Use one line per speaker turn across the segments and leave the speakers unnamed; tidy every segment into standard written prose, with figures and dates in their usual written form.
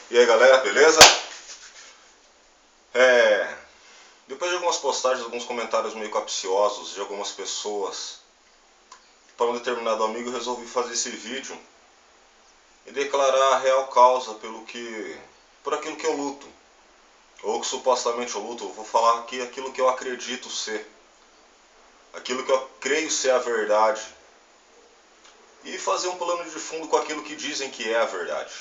E aí galera, beleza? Depois de algumas postagens, alguns comentários meio capciosos de algumas pessoas para um determinado amigo, eu resolvi fazer esse vídeo e declarar a real causa por aquilo que eu luto, ou que supostamente eu luto. Eu vou falar aqui aquilo que eu acredito ser, aquilo que eu creio ser a verdade, e fazer um plano de fundo com aquilo que dizem que é a verdade.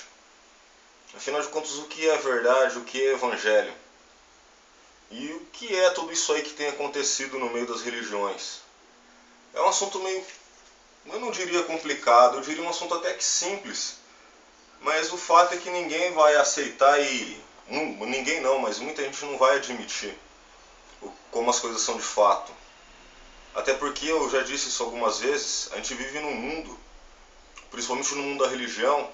Afinal de contas, o que é verdade, o que é evangelho? E o que é tudo isso aí que tem acontecido no meio das religiões? É um assunto meio, eu não diria complicado, eu diria um assunto até que simples. Mas o fato é que ninguém vai aceitar ninguém não, mas muita gente não vai admitir como as coisas são de fato. Até porque, eu já disse isso algumas vezes, a gente vive num mundo, principalmente no mundo da religião,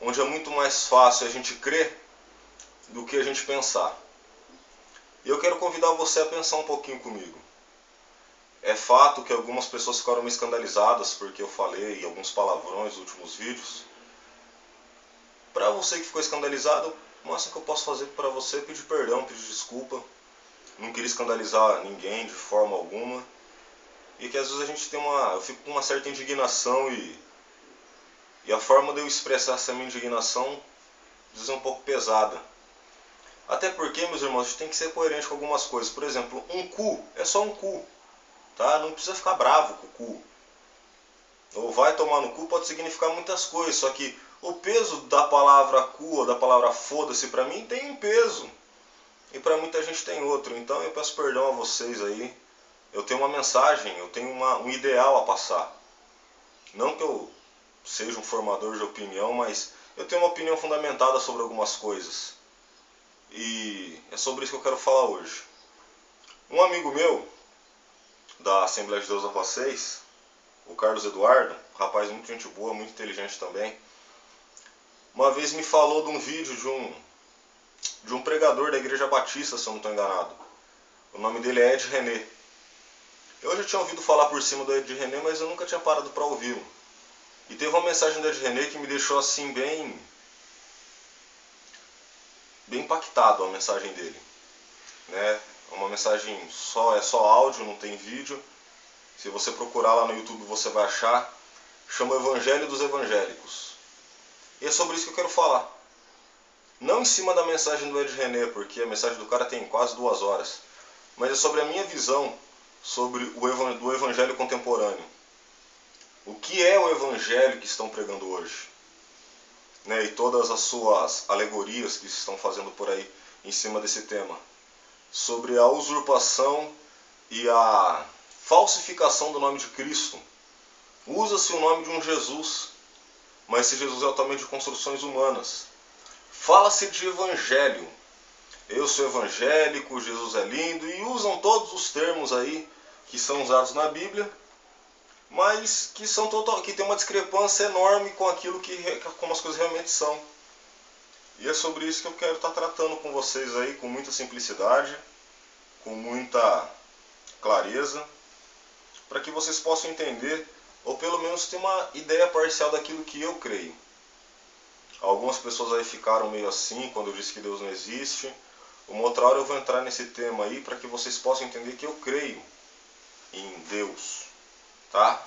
onde é muito mais fácil a gente crer do que a gente pensar. E eu quero convidar você a pensar um pouquinho comigo. É fato que algumas pessoas ficaram meio escandalizadas porque eu falei alguns palavrões nos últimos vídeos. Para você que ficou escandalizado, o máximo que eu posso fazer para você é pedir perdão, pedir desculpa. Não queria escandalizar ninguém de forma alguma. E que às vezes a gente eu fico com uma certa indignação e a forma de eu expressar essa minha indignação às vezes é um pouco pesada. Até porque, meus irmãos, a gente tem que ser coerente com algumas coisas. Por exemplo, um cu é só um cu, tá? Não precisa ficar bravo com o cu. Ou vai tomar no cu pode significar muitas coisas, só que o peso da palavra cu ou da palavra foda-se pra mim tem um peso. E pra muita gente tem outro. Então eu peço perdão a vocês aí. Eu tenho uma mensagem, eu tenho um ideal a passar. Não que eu seja um formador de opinião, mas eu tenho uma opinião fundamentada sobre algumas coisas. E é sobre isso que eu quero falar hoje. Um amigo meu, da Assembleia de Deus da Rua 6, o Carlos Eduardo, um rapaz muito gente boa, muito inteligente também, uma vez me falou de um vídeo de um pregador da Igreja Batista, se eu não estou enganado. O nome dele é Ed René. Eu já tinha ouvido falar por cima do Ed René, mas eu nunca tinha parado para ouvi-lo. E teve uma mensagem do Ed René que me deixou assim bem impactado, a mensagem dele, né? É uma mensagem é só áudio, não tem vídeo. Se você procurar lá no YouTube você vai achar. Chama o Evangelho dos Evangélicos. E é sobre isso que eu quero falar. Não em cima da mensagem do Ed René, porque a mensagem do cara tem quase 2 horas. Mas é sobre a minha visão sobre do Evangelho contemporâneo. O que é o Evangelho que estão pregando hoje? Né, e todas as suas alegorias que se estão fazendo por aí em cima desse tema. Sobre a usurpação e a falsificação do nome de Cristo. Usa-se o nome de um Jesus, mas esse Jesus é altamente de construções humanas. Fala-se de evangelho. Eu sou evangélico, Jesus é lindo, e usam todos os termos aí que são usados na Bíblia, mas que tem uma discrepância enorme com aquilo como as coisas realmente são. E é sobre isso que eu quero estar tratando com vocês aí, com muita simplicidade, com muita clareza, para que vocês possam entender, ou pelo menos ter uma ideia parcial daquilo que eu creio. Algumas pessoas aí ficaram meio assim quando eu disse que Deus não existe. Uma outra hora eu vou entrar nesse tema aí para que vocês possam entender que eu creio em Deus, tá?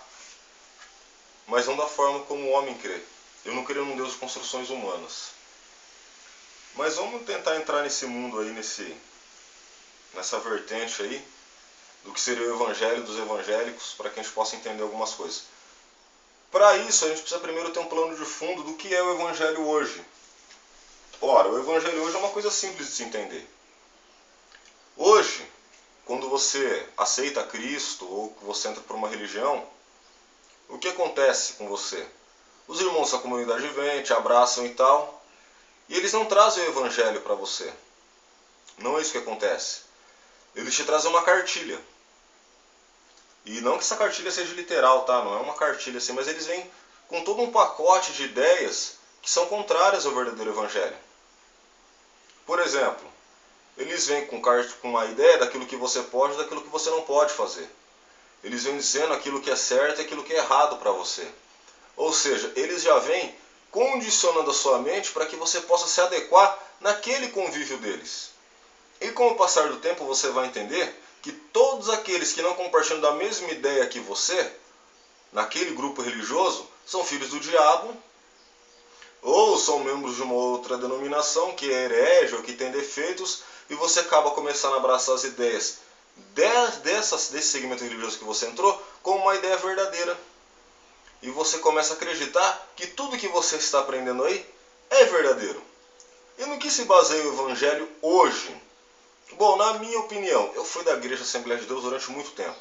Mas não da forma como o homem crê. Eu não creio num Deus de construções humanas. Mas vamos tentar entrar nesse mundo aí, nessa vertente aí, do que seria o Evangelho dos Evangélicos, para que a gente possa entender algumas coisas. Para isso, a gente precisa primeiro ter um plano de fundo do que é o Evangelho hoje. Ora, o Evangelho hoje é uma coisa simples de se entender. Hoje, quando você aceita Cristo ou que você entra por uma religião, o que acontece com você? Os irmãos da comunidade vêm, te abraçam e tal, e eles não trazem o Evangelho para você. Não é isso que acontece. Eles te trazem uma cartilha. E não que essa cartilha seja literal, tá? Não é uma cartilha assim, mas eles vêm com todo um pacote de ideias que são contrárias ao verdadeiro Evangelho. Por exemplo, eles vêm com uma ideia daquilo que você pode e daquilo que você não pode fazer. Eles vêm dizendo aquilo que é certo e aquilo que é errado para você. Ou seja, eles já vêm condicionando a sua mente para que você possa se adequar naquele convívio deles. E com o passar do tempo você vai entender que todos aqueles que não compartilham da mesma ideia que você, naquele grupo religioso, são filhos do diabo, ou são membros de uma outra denominação que é herege ou que tem defeitos, e você acaba começando a abraçar as ideias desse segmento religioso que você entrou como uma ideia verdadeira. E você começa a acreditar que tudo que você está aprendendo aí é verdadeiro. E no que se baseia o Evangelho hoje? Bom, na minha opinião, eu fui da Igreja Assembleia de Deus durante muito tempo.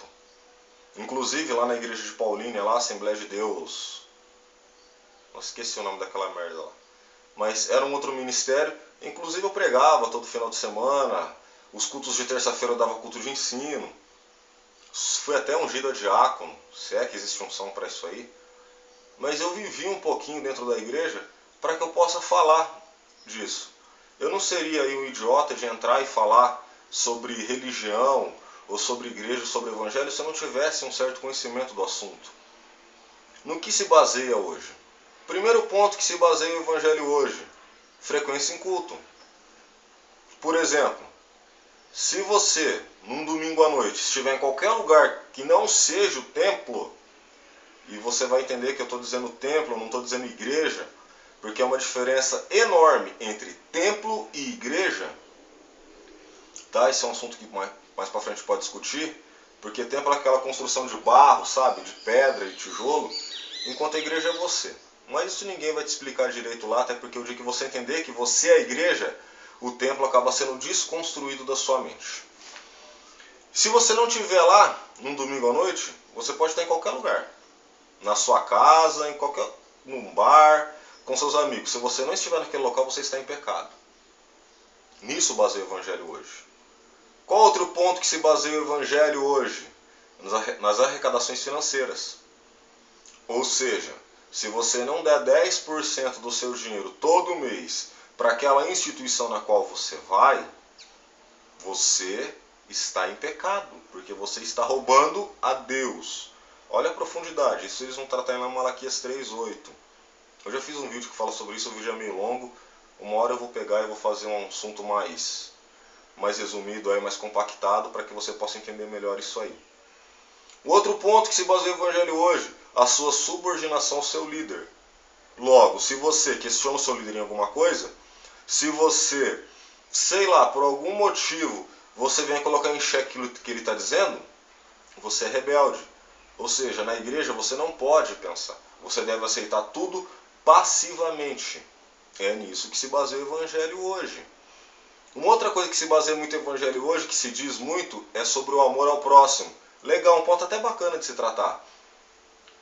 Inclusive lá na Igreja de Paulínia, lá, Assembleia de Deus... Não esqueci o nome daquela merda lá. Mas era um outro ministério. Inclusive eu pregava todo final de semana. Os cultos de terça-feira eu dava culto de ensino. Fui até ungido a diácono, se é que existe unção para isso aí. Mas eu vivi um pouquinho dentro da igreja para que eu possa falar disso. Eu não seria aí um idiota de entrar e falar sobre religião, ou sobre igreja, ou sobre evangelho, se eu não tivesse um certo conhecimento do assunto. No que se baseia hoje? Primeiro ponto que se baseia o evangelho hoje: frequência em culto. Por exemplo, se você, num domingo à noite, estiver em qualquer lugar que não seja o templo, e você vai entender que eu estou dizendo templo, não estou dizendo igreja, porque é uma diferença enorme entre templo e igreja. Tá? Esse é um assunto que mais para frente pode discutir, porque templo é aquela construção de barro, sabe, de pedra e tijolo, enquanto a igreja é você. Mas isso ninguém vai te explicar direito lá, até porque o dia que você entender que você é a igreja, o templo acaba sendo desconstruído da sua mente. Se você não estiver lá, num domingo à noite, você pode estar em qualquer lugar. Na sua casa, num bar, com seus amigos. Se você não estiver naquele local, você está em pecado. Nisso baseia o evangelho hoje. Qual outro ponto que se baseia o evangelho hoje? Nas arrecadações financeiras. Ou seja, se você não der 10% do seu dinheiro todo mês para aquela instituição na qual você vai, você está em pecado, porque você está roubando a Deus. Olha a profundidade, isso eles vão tratar em Malaquias 3:8. Eu já fiz um vídeo que fala sobre isso, o vídeo é meio longo. Uma hora eu vou pegar e vou fazer um assunto mais resumido, aí, mais compactado, para que você possa entender melhor isso aí. O outro ponto que se baseia no evangelho hoje: a sua subordinação ao seu líder. Logo, se você questiona o seu líder em alguma coisa, se você, sei lá, por algum motivo, você vem colocar em xeque aquilo que ele está dizendo, você é rebelde. Ou seja, na igreja você não pode pensar. Você deve aceitar tudo passivamente. É nisso que se baseia o evangelho hoje. Uma outra coisa que se baseia muito no evangelho hoje, que se diz muito, é sobre o amor ao próximo. Legal, um ponto até bacana de se tratar.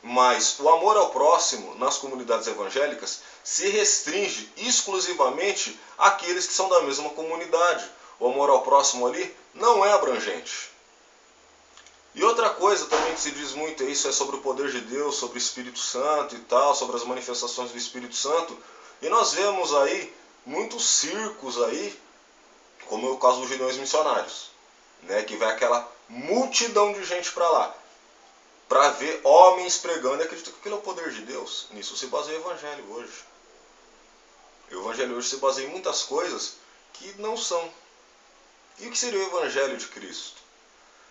Mas o amor ao próximo nas comunidades evangélicas se restringe exclusivamente àqueles que são da mesma comunidade. O amor ao próximo ali não é abrangente. E outra coisa também que se diz muito isso é sobre o poder de Deus, sobre o Espírito Santo e tal, sobre as manifestações do Espírito Santo. E nós vemos aí muitos circos aí, como é o caso dos Gideões Missionários, né, que vai aquela multidão de gente para lá, para ver homens pregando e acreditam que aquilo é o poder de Deus. Nisso se baseia o evangelho hoje. E o evangelho hoje se baseia em muitas coisas que não são. E o que seria o evangelho de Cristo?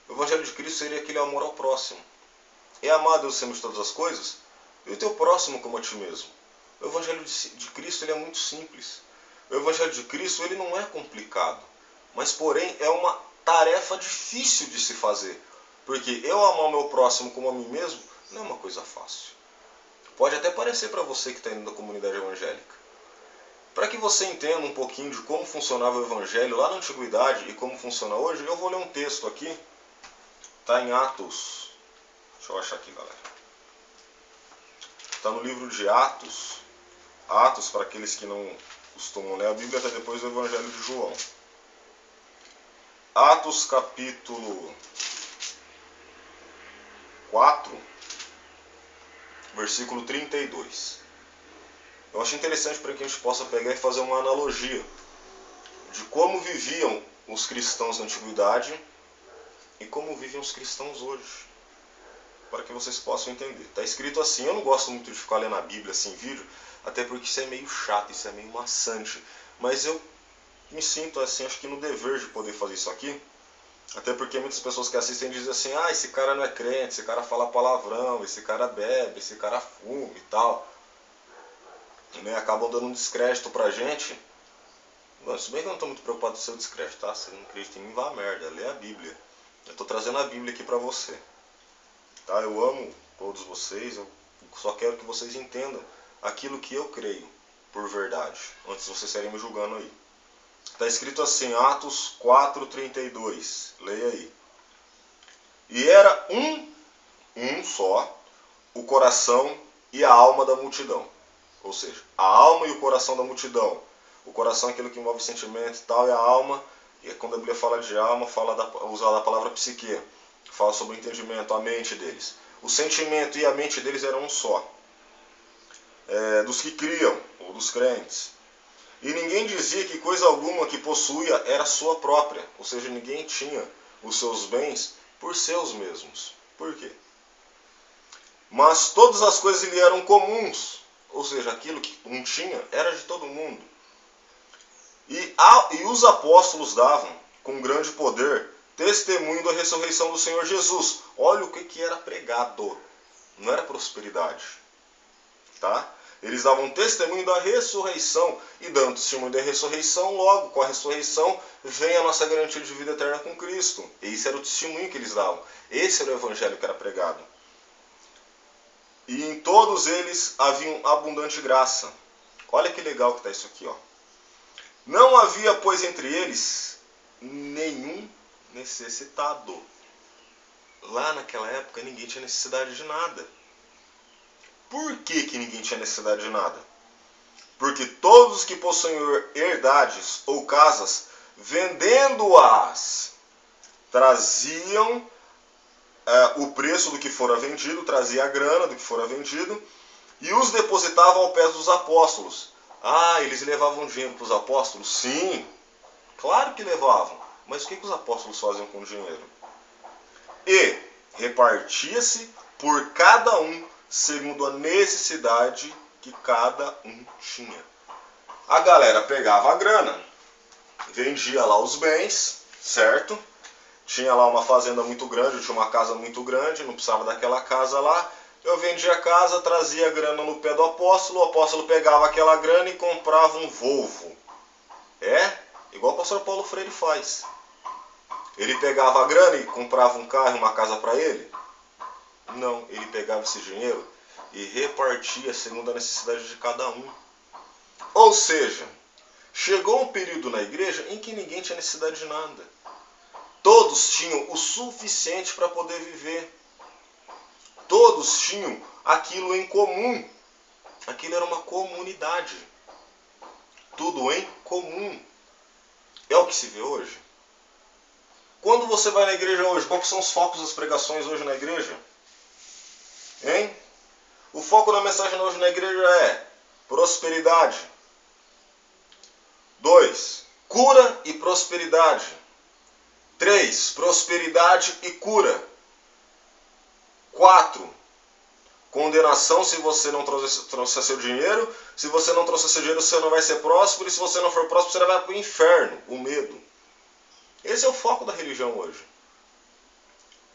O evangelho de Cristo seria aquele amor ao próximo. É amar a Deus acima de todas as coisas e o teu próximo como a ti mesmo. O evangelho de Cristo ele é muito simples. O evangelho de Cristo ele não é complicado, mas porém é uma tarefa difícil de se fazer. Porque eu amar o meu próximo como a mim mesmo não é uma coisa fácil. Pode até parecer para você que está indo da comunidade evangélica. Para que você entenda um pouquinho de como funcionava o evangelho lá na antiguidade e como funciona hoje, eu vou ler um texto aqui. Está em Atos. Deixa eu achar aqui, galera. Está no livro de Atos. Atos, para aqueles que não costumam ler a Bíblia, está depois do Evangelho de João. Atos capítulo 4, versículo 32. Eu acho interessante para que a gente possa pegar e fazer uma analogia de como viviam os cristãos na antiguidade e como vivem os cristãos hoje. para que vocês possam entender. Está escrito assim, eu não gosto muito de ficar lendo a Bíblia assim em vídeo, até porque isso é meio chato, isso é meio maçante. Mas eu me sinto assim, acho que no dever de poder fazer isso aqui. Até porque muitas pessoas que assistem dizem assim, ah, esse cara não é crente, esse cara fala palavrão, esse cara bebe, esse cara fuma e tal. Né? Acabam dando um descrédito pra gente. Bom, se bem que eu não estou muito preocupado com o seu descrédito, tá? Se você não acredita em mim, vá a merda, lê a Bíblia. Eu estou trazendo a Bíblia aqui pra você. Tá? Eu amo todos vocês, eu só quero que vocês entendam aquilo que eu creio por verdade, antes de vocês estarem me julgando aí. Está escrito assim, Atos 4:32, leia aí. E era um só, o coração e a alma da multidão. Ou seja, a alma e o coração da multidão. O coração é aquilo que envolve sentimento e tal, e a alma, e quando a Bíblia fala de alma, usa a palavra psique, fala sobre o entendimento, a mente deles. O sentimento e a mente deles eram um só. Dos que criam, ou dos crentes. E ninguém dizia que coisa alguma que possuía era sua própria. Ou seja, ninguém tinha os seus bens por seus mesmos. Por quê? Mas todas as coisas lhe eram comuns. Ou seja, aquilo que um tinha era de todo mundo. E os apóstolos davam, com grande poder, testemunho da ressurreição do Senhor Jesus. Olha o que era pregado. Não era prosperidade. Tá? Eles davam testemunho da ressurreição. E dando testemunho da ressurreição, logo, com a ressurreição, vem a nossa garantia de vida eterna com Cristo. E esse era o testemunho que eles davam. Esse era o evangelho que era pregado. E em todos eles havia abundante graça. Olha que legal que está isso aqui, ó. Não havia, pois, entre eles nenhum necessitado. Lá naquela época ninguém tinha necessidade de nada. Por que ninguém tinha necessidade de nada? Porque todos que possuem herdades ou casas, vendendo-as, traziam o preço do que fora vendido, trazia a grana do que fora vendido, e os depositavam ao pé dos apóstolos. Ah, eles levavam dinheiro para os apóstolos? Sim, claro que levavam. Mas o que os apóstolos faziam com o dinheiro? E repartia-se por cada um, segundo a necessidade que cada um tinha. A galera pegava a grana, vendia lá os bens, certo? Tinha lá uma fazenda muito grande, eu tinha uma casa muito grande, não precisava daquela casa lá. Eu vendia a casa, trazia a grana no pé do apóstolo, o apóstolo pegava aquela grana e comprava um Volvo. Igual o pastor Paulo Freire faz. Ele pegava a grana e comprava um carro e uma casa para ele? Não, ele pegava esse dinheiro e repartia segundo a necessidade de cada um. Ou seja, chegou um período na igreja em que ninguém tinha necessidade de nada. Todos tinham o suficiente para poder viver. Todos tinham aquilo em comum. Aquilo era uma comunidade. Tudo em comum. É o que se vê hoje. Quando você vai na igreja hoje, quais são os focos das pregações hoje na igreja? Hein? O foco da mensagem hoje na igreja é prosperidade. 2. Cura e prosperidade. 3. Prosperidade e cura. 4. Condenação se você não trouxer seu dinheiro. Se você não trouxer seu dinheiro, você não vai ser próspero. E se você não for próspero, você vai para o inferno. O medo. Esse é o foco da religião hoje.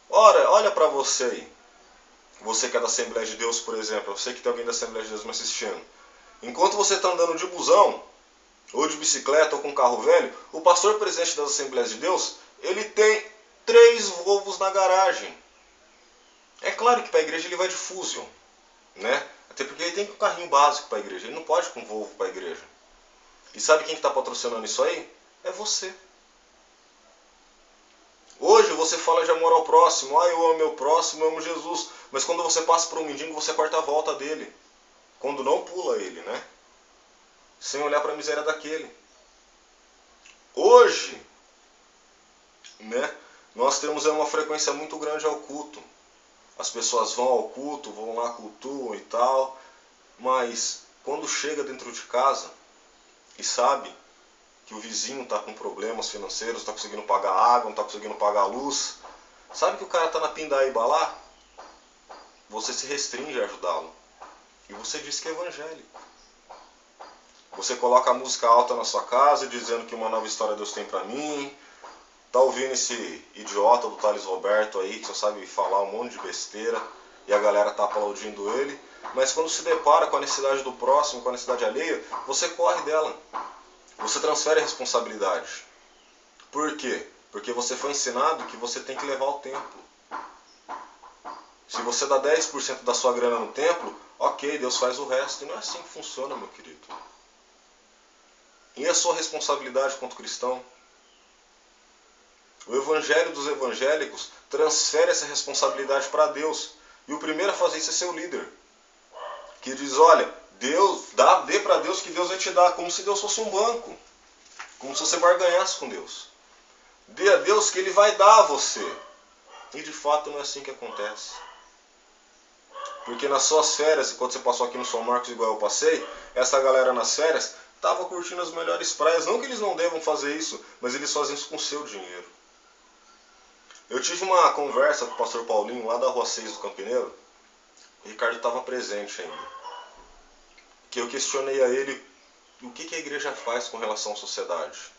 Ora, olha para você aí. Você que é da Assembleia de Deus, por exemplo. Eu sei que tem alguém da Assembleia de Deus me assistindo. Enquanto você está andando de busão, ou de bicicleta, ou com carro velho, o pastor presidente das Assembleias de Deus, ele tem 3 Volvos na garagem. É claro que para a igreja ele vai de Fusion, né? Até porque ele tem um carrinho básico para a igreja. Ele não pode ir com Volvo para a igreja. E sabe quem está patrocinando isso aí? É você. Hoje você fala de amor ao próximo. Ah, eu amo meu próximo, eu amo Jesus. Mas quando você passa por um mendigo, você corta a volta dele. Quando não pula ele, né? Sem olhar para a miséria daquele. Hoje, né, nós temos uma frequência muito grande ao culto. As pessoas vão ao culto, vão lá, cultuam e tal. Mas quando chega dentro de casa e sabe que o vizinho está com problemas financeiros, está conseguindo pagar água, não está conseguindo pagar a luz. Sabe que o cara está na pindaíba lá? você se restringe a ajudá-lo. E você diz que é evangélico. Você coloca a música alta na sua casa, dizendo que uma nova história Deus tem pra mim. Tá ouvindo esse idiota do Thales Roberto aí, que só sabe falar um monte de besteira, e a galera tá aplaudindo ele. Mas quando se depara com a necessidade do próximo, com a necessidade alheia, você corre dela. Você transfere a responsabilidade. Por quê? Porque você foi ensinado que você tem que levar o templo. Se você dá 10% da sua grana no templo, ok, Deus faz o resto. E não é assim que funciona, meu querido. E a sua responsabilidade quanto cristão? O evangelho dos evangélicos transfere essa responsabilidade para Deus. E o primeiro a fazer isso é seu líder. Que diz, olha, dê para Deus que Deus vai te dar, como se Deus fosse um banco. Como se você barganhasse com Deus. Dê a Deus que Ele vai dar a você. E de fato não é assim que acontece. Porque nas suas férias, enquanto você passou aqui no São Marcos igual eu passei, essa galera nas férias estava curtindo as melhores praias. Não que eles não devam fazer isso, mas eles fazem isso com o seu dinheiro. Eu tive uma conversa com o pastor Paulinho lá da Rua 6 do Campineiro. O Ricardo estava presente ainda. Que eu questionei a ele o que a igreja faz com relação à sociedade.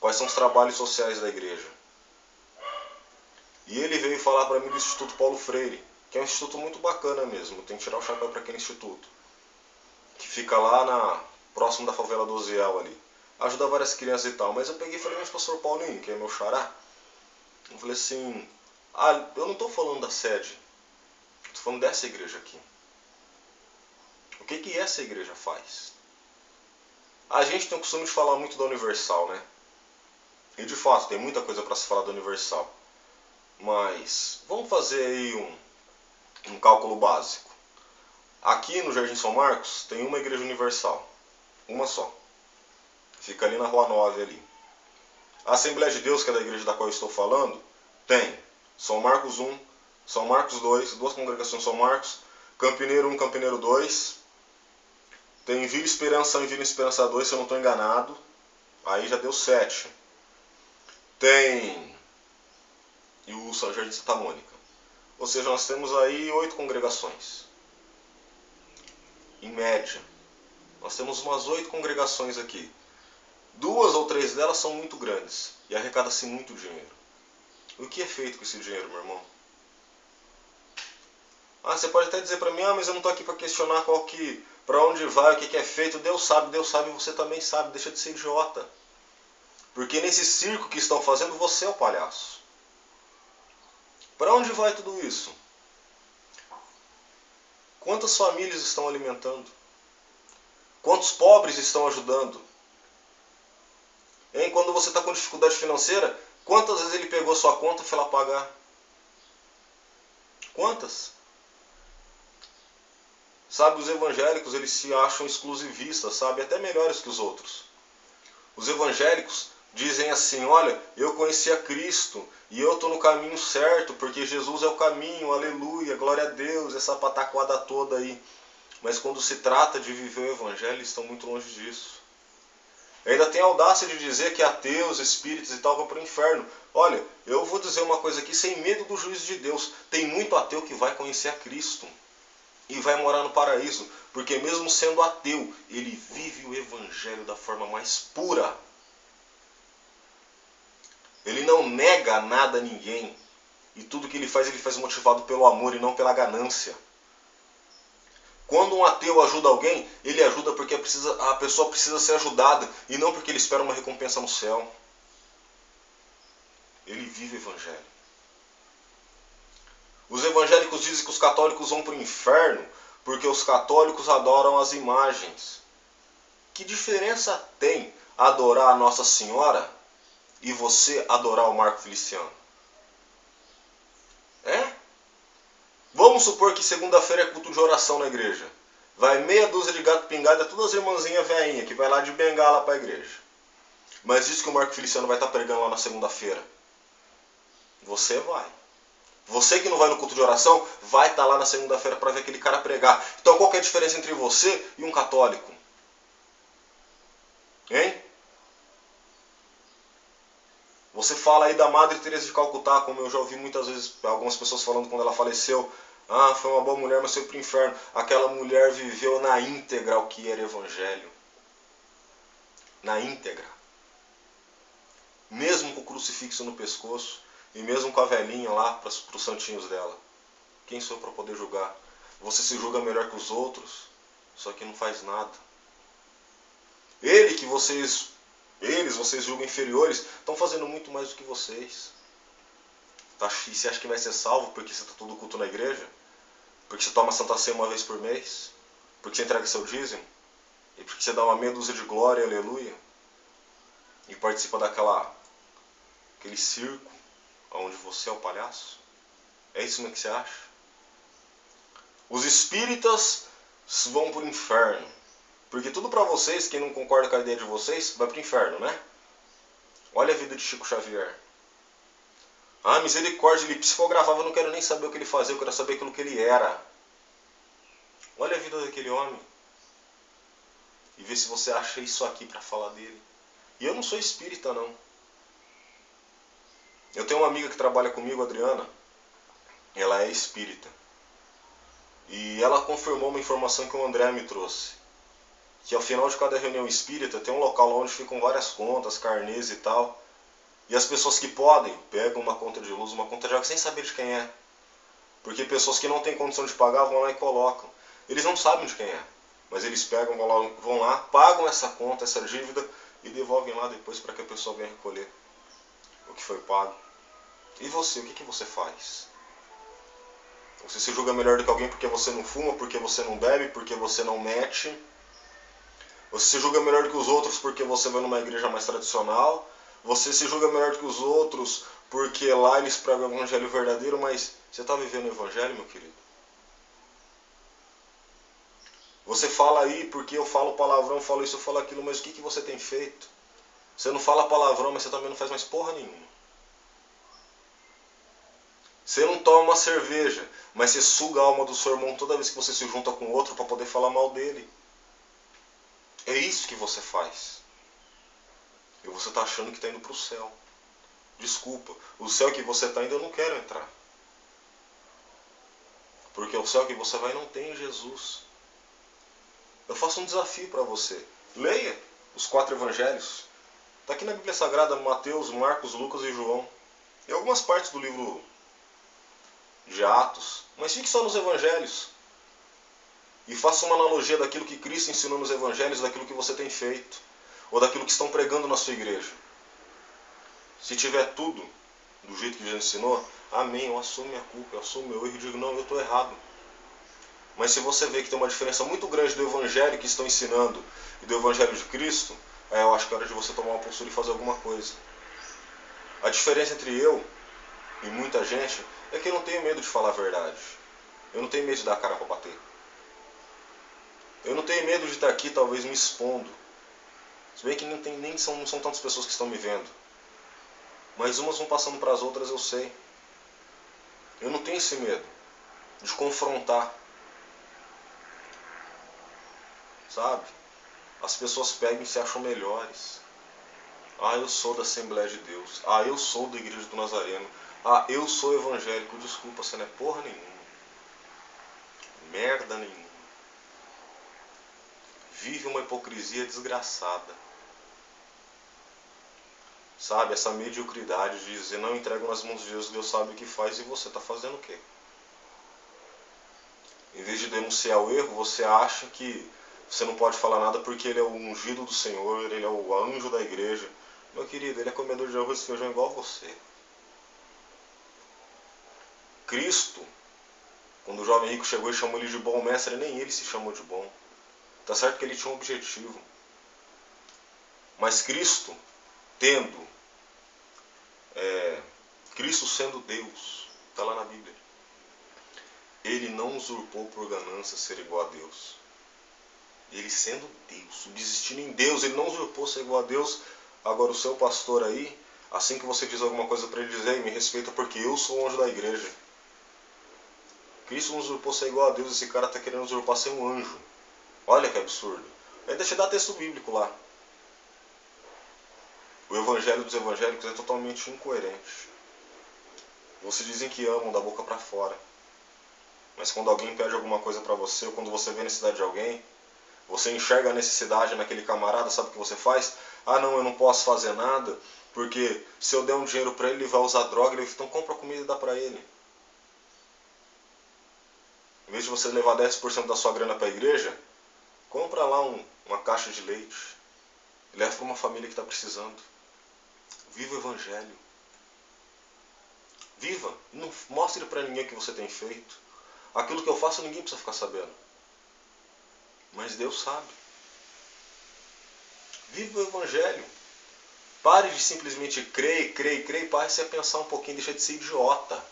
Quais são os trabalhos sociais da igreja. E ele veio falar para mim do Instituto Paulo Freire, que é um instituto muito bacana mesmo. Tem que tirar o chapéu para aquele instituto. Que fica lá próximo da favela do Oziel ali. Ajuda várias crianças e tal. Mas eu peguei e falei, mas pastor Paulinho, que é meu xará. Eu falei assim, eu não estou falando da sede. Estou falando dessa igreja aqui. O que essa igreja faz? A gente tem o costume de falar muito da Universal, né? E de fato, tem muita coisa para se falar da Universal. Mas vamos fazer aí um cálculo básico. Aqui no Jardim São Marcos tem uma igreja universal. Uma só. Fica ali na Rua 9 ali. A Assembleia de Deus, que é da igreja da qual eu estou falando, tem São Marcos 1, São Marcos 2, duas congregações São Marcos, Campineiro 1, Campineiro 2, tem Vila Esperança 1 e Vila Esperança 2, se eu não estou enganado, aí já deu 7. Tem e o Jardim Santa Mônica. Ou seja, nós temos aí 8 congregações. Em média. Nós temos umas 8 congregações aqui. 2 ou 3 delas são muito grandes e arrecada-se muito dinheiro. O que é feito com esse dinheiro, meu irmão? Você pode até dizer para mim, mas eu não estou aqui para questionar para onde vai, o que é feito. Deus sabe, você também sabe, deixa de ser idiota. Porque nesse circo que estão fazendo, você é o palhaço. Para onde vai tudo isso? Quantas famílias estão alimentando? Quantos pobres estão ajudando? Quando você está com dificuldade financeira, quantas vezes ele pegou sua conta e foi lá pagar? Quantas? Sabe, os evangélicos, eles se acham exclusivistas, sabe? Até melhores que os outros. Os evangélicos dizem assim, olha, eu conheci a Cristo e eu estou no caminho certo, porque Jesus é o caminho, aleluia, glória a Deus, essa pataquada toda aí. Mas quando se trata de viver o evangelho, eles estão muito longe disso. Ainda tem a audácia de dizer que ateus, espíritos e tal vão para o inferno. Olha, eu vou dizer uma coisa aqui sem medo do juízo de Deus. Tem muito ateu que vai conhecer a Cristo e vai morar no paraíso, porque mesmo sendo ateu, ele vive o evangelho da forma mais pura. Ele não nega nada a ninguém. E tudo que ele faz motivado pelo amor e não pela ganância. Quando um ateu ajuda alguém, ele ajuda porque a pessoa precisa ser ajudada e não porque ele espera uma recompensa no céu. Ele vive o evangelho. Os evangélicos dizem que os católicos vão para o inferno porque os católicos adoram as imagens. Que diferença tem adorar a Nossa Senhora e você adorar o Marco Feliciano? Vamos supor que segunda-feira é culto de oração na igreja. Vai meia dúzia de gato pingado, é todas as irmãzinhas veinhas que vai lá de bengala para a igreja. Mas diz que o Marco Feliciano vai estar pregando lá na segunda-feira. Você vai. Você que não vai no culto de oração, vai estar lá na segunda-feira para ver aquele cara pregar. Então qual que é a diferença entre você e um católico? Você fala aí da Madre Teresa de Calcutá, como eu já ouvi muitas vezes algumas pessoas falando quando ela faleceu. Ah, foi uma boa mulher, mas foi para o inferno. Aquela mulher viveu na íntegra o que era evangelho. Na íntegra. Mesmo com o crucifixo no pescoço e mesmo com a velhinha lá para os santinhos dela. Quem sou eu para poder julgar? Você se julga melhor que os outros, só que não faz nada. Eles, vocês julgam inferiores, estão fazendo muito mais do que vocês. E você acha que vai ser salvo porque você está todo culto na igreja? Porque você toma Santa Ceia uma vez por mês? Porque você entrega seu dízimo? E porque você dá uma meia dúzia de glória, aleluia? E participa aquele circo onde você é o palhaço? É isso mesmo que você acha? Os espíritas vão para o inferno. Porque tudo para vocês, quem não concorda com a ideia de vocês, vai para o inferno, né? Olha a vida de Chico Xavier. Ah, misericórdia, ele psicografava, eu não quero nem saber o que ele fazia, eu quero saber aquilo que ele era. Olha a vida daquele homem. E vê se você acha isso aqui para falar dele. E eu não sou espírita, não. Eu tenho uma amiga que trabalha comigo, Adriana. Ela é espírita. E ela confirmou uma informação que o André me trouxe. Que ao final de cada reunião espírita tem um local onde ficam várias contas, carnês e tal. E as pessoas que podem, pegam uma conta de luz, uma conta de água, sem saber de quem é. Porque pessoas que não têm condição de pagar vão lá e colocam. Eles não sabem de quem é. Mas eles pegam, vão lá, pagam essa conta, essa dívida e devolvem lá depois para que a pessoa venha recolher o que foi pago. E você, o que você faz? Você se julga melhor do que alguém porque você não fuma, porque você não bebe, porque você não mete. Você se julga melhor do que os outros porque você vai numa igreja mais tradicional. Você se julga melhor do que os outros porque lá eles pregam o evangelho verdadeiro, mas você está vivendo o evangelho, meu querido? Você fala aí porque eu falo palavrão, eu falo isso, eu falo aquilo, mas o que você tem feito? Você não fala palavrão, mas você também não faz mais porra nenhuma. Você não toma uma cerveja, mas você suga a alma do seu irmão toda vez que você se junta com outro para poder falar mal dele. É isso que você faz. E você está achando que está indo para o céu. Desculpa, o céu que você está indo eu não quero entrar. Porque o céu que você vai não tem Jesus. Eu faço um desafio para você. Leia os 4 evangelhos. Está aqui na Bíblia Sagrada, Mateus, Marcos, Lucas e João. E algumas partes do livro de Atos. Mas fique só nos evangelhos. E faça uma analogia daquilo que Cristo ensinou nos evangelhos, daquilo que você tem feito. Ou daquilo que estão pregando na sua igreja. Se tiver tudo do jeito que Jesus ensinou, amém, eu assumo minha culpa, eu assumo meu erro e digo, não, eu estou errado. Mas se você vê que tem uma diferença muito grande do evangelho que estão ensinando e do evangelho de Cristo, eu acho que é hora de você tomar uma postura e fazer alguma coisa. A diferença entre eu e muita gente é que eu não tenho medo de falar a verdade. Eu não tenho medo de dar a cara para bater. Eu não tenho medo de estar aqui talvez me expondo. Se bem que não são tantas pessoas que estão me vendo. Mas umas vão passando para as outras, eu sei. Eu não tenho esse medo de confrontar. Sabe? As pessoas pegam e se acham melhores. Ah, eu sou da Assembleia de Deus. Ah, eu sou da Igreja do Nazareno. Ah, eu sou evangélico. Desculpa, você não é porra nenhuma. Merda nenhuma. Vive uma hipocrisia desgraçada. Sabe, essa mediocridade de dizer, não, entrego nas mãos de Deus, Deus sabe o que faz, e você está fazendo o quê? Em vez de denunciar o erro, você acha que você não pode falar nada porque ele é o ungido do Senhor, ele é o anjo da igreja. Meu querido, ele é comedor de arroz e feijão igual você. Cristo, quando o jovem rico chegou e chamou ele de bom mestre, nem ele se chamou de bom. Tá certo que ele tinha um objetivo. Mas Cristo, Cristo sendo Deus, está lá na Bíblia, ele não usurpou por ganância ser igual a Deus. Ele sendo Deus, subsistindo em Deus, ele não usurpou ser igual a Deus. Agora o seu pastor aí, assim que você diz alguma coisa para ele dizer, me respeita porque eu sou o anjo da igreja. Cristo não usurpou ser igual a Deus, esse cara está querendo usurpar ser um anjo. Olha que absurdo. Ainda te dá texto bíblico lá. O evangelho dos evangélicos é totalmente incoerente. Vocês dizem que amam da boca para fora, Mas quando alguém pede alguma coisa para você, ou quando você vê a necessidade de alguém, você enxerga a necessidade naquele camarada, sabe o que você faz? Ah não, eu não posso fazer nada, porque se eu der um dinheiro para ele, ele vai usar droga, então compra comida e dá para ele. Em vez de você levar 10% da sua grana para a igreja, compra lá uma caixa de leite. E leva para uma família que está precisando. Viva o Evangelho. Viva. Não mostre para ninguém o que você tem feito. Aquilo que eu faço ninguém precisa ficar sabendo. Mas Deus sabe. Viva o Evangelho. Pare de simplesmente crer, e pare-se a pensar um pouquinho, deixa de ser idiota.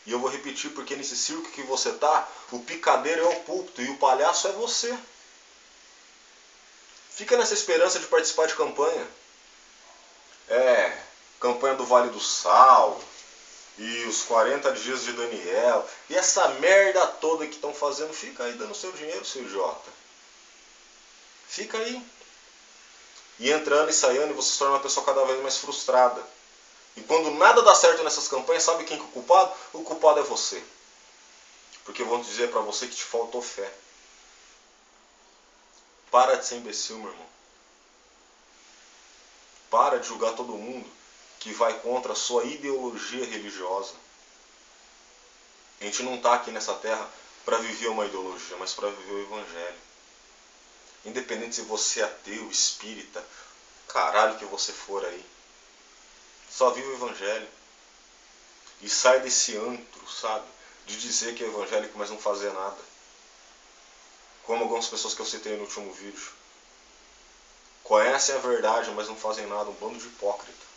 E eu vou repetir porque nesse circo que você está, o picadeiro é o púlpito e o palhaço é você. Fica nessa esperança de participar de campanha. Campanha do Vale do Sal, e os 40 dias de Daniel, e essa merda toda que estão fazendo, fica aí dando seu dinheiro, seu idiota. Fica aí. E entrando e saindo, você se torna uma pessoa cada vez mais frustrada. E quando nada dá certo nessas campanhas, sabe quem que é o culpado? O culpado é você. Porque vão dizer para você que te faltou fé. Para de ser imbecil, meu irmão. Para de julgar todo mundo que vai contra a sua ideologia religiosa. A gente não está aqui nessa terra para viver uma ideologia, mas para viver o Evangelho. Independente se você é ateu, espírita, caralho que você for aí. Só vive o Evangelho. E sai desse antro, sabe? De dizer que é evangélico, mas não fazer nada. Como algumas pessoas que eu citei no último vídeo. Conhecem a verdade, mas não fazem nada. Um bando de hipócrita.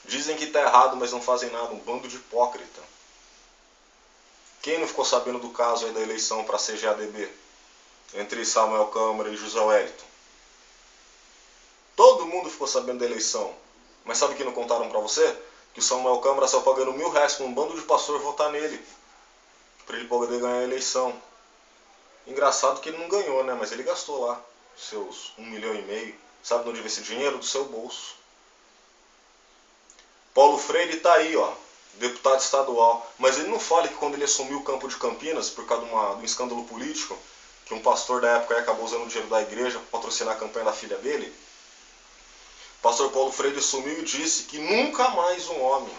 Dizem que está errado, mas não fazem nada. Um bando de hipócrita. Quem não ficou sabendo do caso aí da eleição para a CGADB? Entre Samuel Câmara e José Wellington. Todo mundo ficou sabendo da eleição. Mas sabe o que não contaram para você? Que o Samuel Câmara saiu pagando R$1.000 para um bando de pastor votar nele. Para ele poder ganhar a eleição. Engraçado que ele não ganhou, né? Mas ele gastou lá seus 1,5 milhão. Sabe de onde veio esse dinheiro? Do seu bolso. Paulo Freire está aí, ó. Deputado estadual. Mas ele não fala que quando ele assumiu o campo de Campinas, por causa de um escândalo político, que um pastor da época acabou usando o dinheiro da igreja para patrocinar a campanha da filha dele, o pastor Paulo Freire assumiu e disse que nunca mais um homem,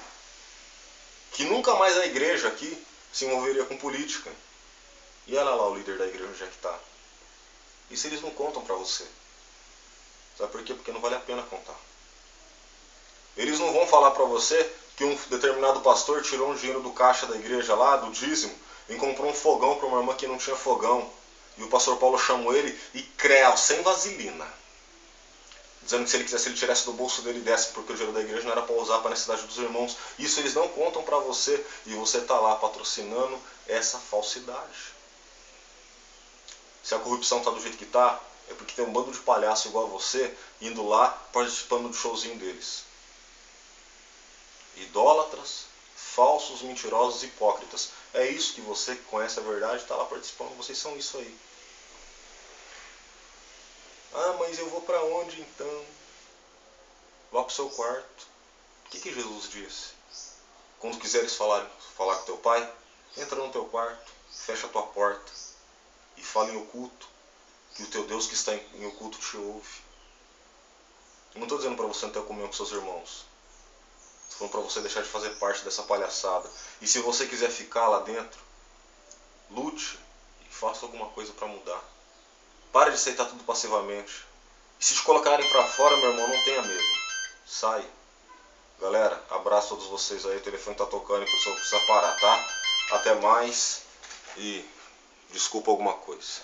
que nunca mais a igreja aqui se envolveria com política. E olha lá o líder da igreja onde é que está. Isso eles não contam para você. Sabe por quê? Porque não vale a pena contar. Eles não vão falar para você que um determinado pastor tirou um dinheiro do caixa da igreja lá, do dízimo, e comprou um fogão para uma irmã que não tinha fogão. E o pastor Paulo chamou ele e creu, sem vaselina. Dizendo que se ele quisesse, ele tirasse do bolso dele e desse, porque o dinheiro da igreja não era para usar para a necessidade dos irmãos. Isso eles não contam para você e você está lá patrocinando essa falsidade. Se a corrupção está do jeito que está, é porque tem um bando de palhaço igual a você indo lá participando do showzinho deles. Idólatras, falsos, mentirosos, hipócritas. É isso que você que conhece a verdade está lá participando. Vocês são isso aí. Ah, mas eu vou para onde então? Vá para o seu quarto. O que Jesus disse? Quando quiseres falar com teu pai, entra no teu quarto, fecha a tua porta e fala em oculto, que o teu Deus que está em oculto te ouve. Eu não estou dizendo para você não ter comunhão com seus irmãos. Estou falando para você deixar de fazer parte dessa palhaçada. E se você quiser ficar lá dentro, lute e faça alguma coisa para mudar. Pare de aceitar tudo passivamente. E se te colocarem para fora, meu irmão, não tenha medo. Sai. Galera, abraço a todos vocês aí. O telefone está tocando e o pessoal precisa parar, tá? Até mais. E desculpa alguma coisa.